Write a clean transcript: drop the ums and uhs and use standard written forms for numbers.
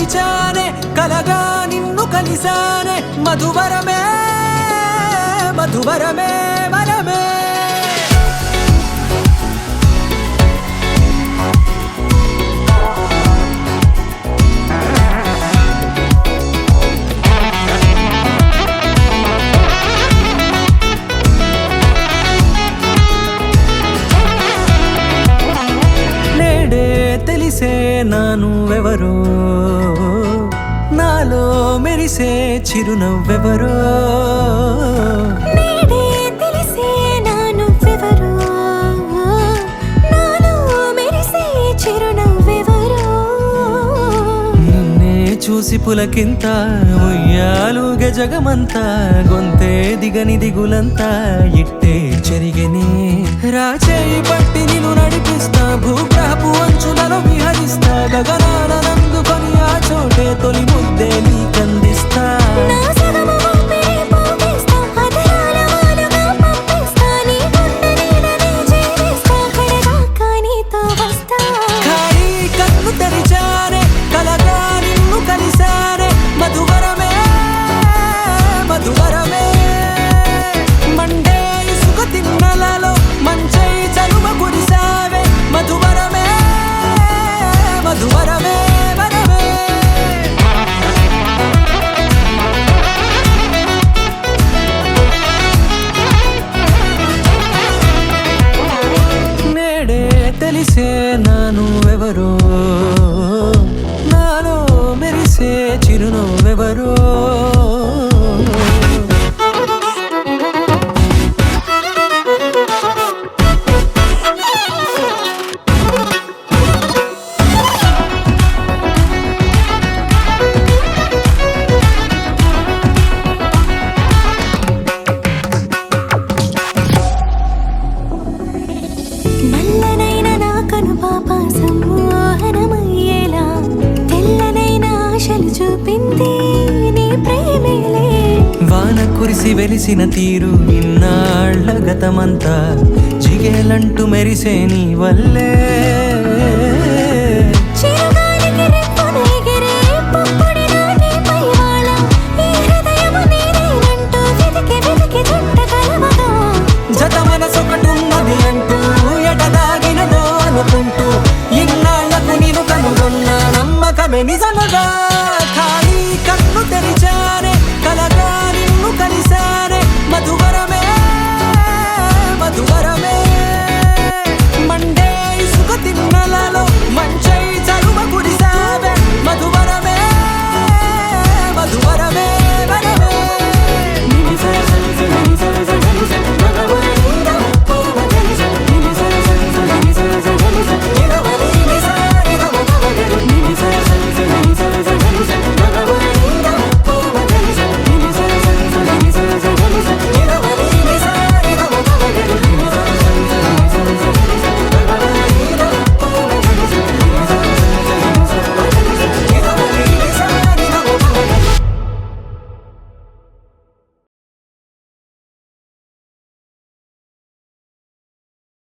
మరిచానే కలగా నిన్ను కలిసానే మధువరమే మధువరమే వరమే తెలిసే నానువెవరో నాలో మెరిసే చిరునవ్వెవరో నేడే తెలిసే నానువెవరో నాలో మెరిసే చిరునవ్వెవరో నిన్నే చూసి పులకింత ఉయ్యాలుగ జగమంతా గొంతే దిగని దిగులంతా ఇట్టే చెరిగెనే రాచేయి పట్టి నిన్ను నడిపిస్తా భూగ్రహపు అంచులలో విహరిస్తా గగనాలనందుకొని ఆ చోటే తొలి ముద్దే నీకందిస్తా నా సగము ఊపిరి పోగేస్తా అధరాల వాలుగా పంపిస్తా నీ గుండె నీడనే జీవిస్తా కడదాకా నీతో వస్తా ఖాళీ కన్ను తెరిచానే కలగా నిన్ను కలిసానే మధువరమే మధువరమే మండే ఇసుక తిన్నలలో మంచై చలువ కురిసావే మధువరమే మధువరమే వరమే నేడే తెలిసే నానువెవరో నాలో మెరిసే చిరునవ్వెవరో నల్లనైన నా కనుపాప సమ్మోహనమయ్యేలా తెల్లనైన ఆశలు చూపింది నీ ప్రేమేలే వాన కురిసి వెలిసిన తీరు ఇన్నాళ్ల గతమంతా జిగేలంటూ మెరిసే నీ వల్లే చిరుగాలికి రెప్పున ఎగిరే పుప్పొడిన నీపై వాల ఈ హృదయము నీదేనంటూ వెతికి వెతికి చుట్ట కలవగా జత మనసొకటున్నది అంటూ ఎటదాగినదో అనుకుంటూ ఇన్నాళ్లకు నేను కనుగొన్న నమ్మకమే నిజముగా